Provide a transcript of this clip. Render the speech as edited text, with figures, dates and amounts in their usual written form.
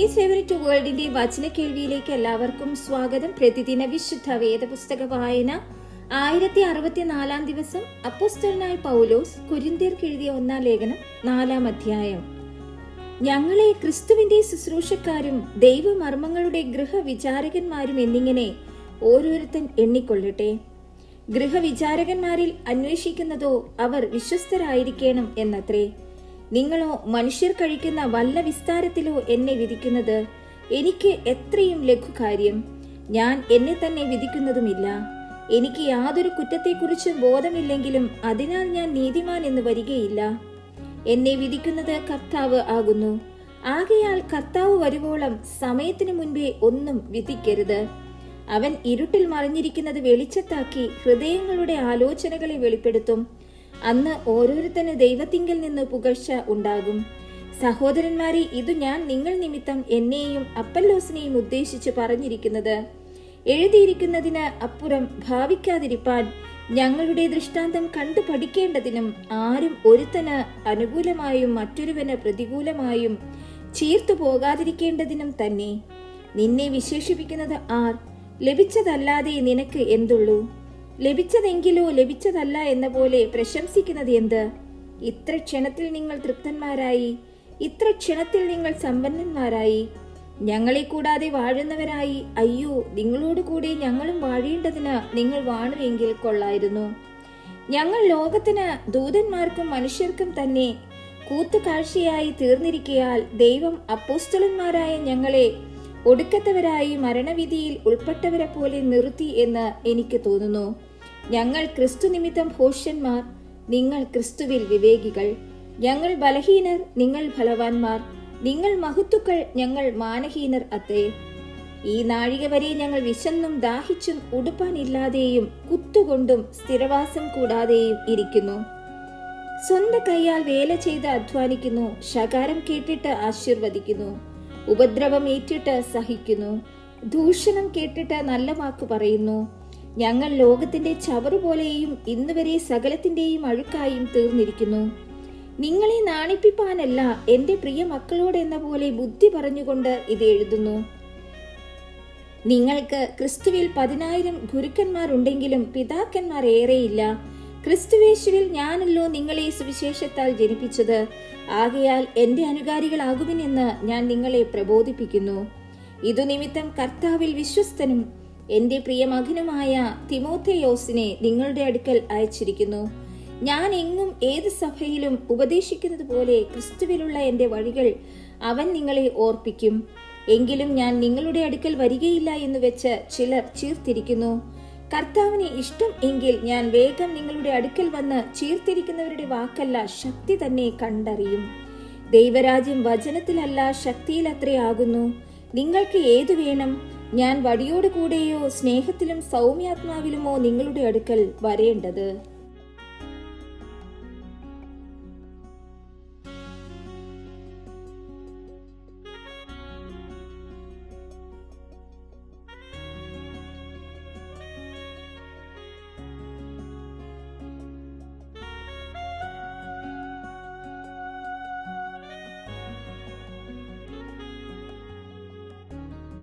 Grace every to വേൾഡിന്റെ വചന കേൾവിയിലേക്ക് എല്ലാവർക്കും സ്വാഗതം. പ്രതിദിന വിശുദ്ധ വേദപുസ്തക വായന 1064 ദിവസം. അപ്പോസ്തലനായ പൗലോസ് കൊരിന്ത്യർക്ക് എഴുതിയ 1-ാം ലേഖനം 4-ാം അധ്യായം. ഞങ്ങളെ ക്രിസ്തുവിന്റെ ശുശ്രൂഷക്കാരും ദൈവമർമ്മങ്ങളുടെ ഗൃഹവിചാരകന്മാരും എന്നിങ്ങനെ ഓരോരുത്തൻ എണ്ണിക്കൊള്ളട്ടെ. ഗൃഹവിചാരകന്മാരിൽ അന്വേഷിക്കുന്നതോ അവർ വിശ്വസ്തരായിരിക്കണം എന്നത്രേ. നിങ്ങളോ മനുഷ്യർ കഴിക്കുന്ന വല്ല വിസ്താരത്തിലോ എന്നെ വിധിക്കുന്നത് എനിക്ക് എത്രയും ലഘുകാര്യം. ഞാൻ എന്നെ തന്നെ വിധിക്കുന്നതുമില്ല. എനിക്ക് യാതൊരു കുറ്റത്തെക്കുറിച്ചും ബോധമില്ലെങ്കിലും അതിനാൽ ഞാൻ നീതിമാൻ എന്ന് വരികയില്ല. എന്നെ വിധിക്കുന്നത് കർത്താവ് ആകുന്നു. ആകയാൽ കർത്താവ് വരുവോളം സമയത്തിനു മുൻപേ ഒന്നും വിധിക്കരുത്. അവൻ ഇരുട്ടിൽ മറിഞ്ഞിരിക്കുന്നത് വെളിച്ചത്താക്കി ഹൃദയങ്ങളുടെ ആലോചനകളെ വെളിപ്പെടുത്തും. അന്ന് ഓരോരുത്തന് ദൈവത്തിങ്കൽ നിന്ന് പുകഴ്ച ഉണ്ടാകും. സഹോദരന്മാരെ, ഇതു ഞാൻ നിങ്ങൾ നിമിത്തം എന്നെയും അപ്പല്ലോസിനെയും ഉദ്ദേശിച്ച് പറഞ്ഞിരിക്കുന്നത് എഴുതിയിരിക്കുന്നതിന് അപ്പുറം ഭാവിക്കാതിരിപ്പാൻ ഞങ്ങളുടെ ദൃഷ്ടാന്തം കണ്ടു പഠിക്കേണ്ടതിനും ആരും ഒരുത്തന് അനുകൂലമായും മറ്റൊരുവന് പ്രതികൂലമായും ചീർത്തു പോകാതിരിക്കേണ്ടതിനും തന്നെ. നിന്നെ വിശേഷിപ്പിക്കുന്നത് ആർ? ലഭിച്ചതല്ലാതെ നിനക്ക് എന്തുള്ളൂ? ലഭിച്ചതെങ്കിലോ ലഭിച്ചതല്ല എന്ന പോലെ പ്രശംസിക്കുന്നത് എന്ത്? ഇത്ര ക്ഷണത്തിൽ നിങ്ങൾ തൃപ്തന്മാരായി, ഇത്ര ക്ഷണത്തിൽ നിങ്ങൾ സമ്പന്നന്മാരായി. ഞങ്ങളെ കൂടാതെ വാഴുന്നവരായി, അയ്യോ, നിങ്ങളോട് കൂടെ ഞങ്ങളും വാഴേണ്ടതിന് നിങ്ങൾ വാണുവെങ്കിൽ കൊള്ളായിരുന്നു. ഞങ്ങൾ ലോകത്തിന് ദൂതന്മാർക്കും മനുഷ്യർക്കും തന്നെ കൂത്തുകാഴ്ചയായി തീർന്നിരിക്കയാൽ ദൈവം അപ്പോസ്തലന്മാരായ ഞങ്ങളെ ഒടുക്കത്തവരായി മരണവിധിയിൽ ഉൾപ്പെട്ടവരെ പോലെ നിർത്തി എന്ന് എനിക്ക് തോന്നുന്നു. ഞങ്ങൾ ക്രിസ്തു നിമിത്തം ഭോഷ്യന്മാർ, നിങ്ങൾ ക്രിസ്തുവിൽ വിവേകികൾ. ഞങ്ങൾ ബലഹീനർ, നിങ്ങൾ ബലവാന്മാർ. നിങ്ങൾ മഹത്തുക്കൾ, ഞങ്ങൾ മാനഹീനർ അത്രേ. ഈ നാഴിക വരെ ഞങ്ങൾ വിശന്നും ദാഹിച്ചും ഉടുപ്പാനില്ലാതെയും കുത്തുകൊണ്ടും സ്ഥിരവാസം കൂടാതെയും ഇരിക്കുന്നു. സ്വന്തം കൈയാൽ വേല ചെയ്ത് അധ്വാനിക്കുന്നു. ശകാരം കേട്ടിട്ട് ആശീർവദിക്കുന്നു. ഉപദ്രവം ഏറ്റിട്ട് സഹിക്കുന്നു. ദൂഷണം കേട്ടിട്ട് നല്ല വാക്ക് പറയുന്നു. ഞങ്ങൾ ലോകത്തിന്റെ ചവറുപോലെയും ഇന്നുവരെ സകലത്തിന്റെയും അഴുക്കായും തീർന്നിരിക്കുന്നു. നിങ്ങളെ നാണിപ്പിപ്പാനല്ല, എന്റെ പ്രിയ മക്കളോട് എന്ന പോലെ ബുദ്ധി പറഞ്ഞുകൊണ്ട് ഇത് എഴുതുന്നു. നിങ്ങൾക്ക് ക്രിസ്തുവിൽ 10,000 ഗുരുക്കന്മാരുണ്ടെങ്കിലും പിതാക്കന്മാർ ഏറെയില്ല. ക്രിസ്തുവേശുവിൽ ഞാനല്ലോ നിങ്ങളെ സുവിശേഷത്താൽ ജനിപ്പിച്ചത്. ആകയാൽ എന്റെ അനുകാരികളാകുവിനെന്ന് ഞാൻ നിങ്ങളെ പ്രബോധിപ്പിക്കുന്നു. ഇതു നിമിത്തം കർത്താവിൽ വിശ്വസ്തനും എന്റെ പ്രിയ മകനുമായ തിമോഥെയോസിനെ നിങ്ങളുടെ അടുക്കൽ അയച്ചിരിക്കുന്നു. ഞാൻ എങ്ങും ഏത് സഭയിലും ഉപദേശിക്കുന്നത് പോലെ ക്രിസ്തുവിലുള്ള എന്റെ വഴികൾ അവൻ നിങ്ങളെ ഓർപ്പിക്കും. എങ്കിലും ഞാൻ നിങ്ങളുടെ അടുക്കൽ വരികയില്ല എന്ന് വെച്ച് ചിലർ ചീർത്തിരിക്കുന്നു. കർത്താവിന് ഇഷ്ടം എങ്കിൽ ഞാൻ വേഗം നിങ്ങളുടെ അടുക്കൽ വന്ന് ചീർത്തിരിക്കുന്നവരുടെ വാക്കല്ല, ശക്തി തന്നെ കണ്ടറിയും. ദൈവരാജ്യം വചനത്തിലല്ല, ശക്തിയിലത്രേ ആകുന്നു. നിങ്ങൾക്ക് ഏതു വേണം? ഞാൻ വടിയോട് കൂടെയോ സ്നേഹത്തിലും സൗമ്യാത്മാവിലുമോ നിങ്ങളുടെ അടുക്കൽ വരേണ്ടത്?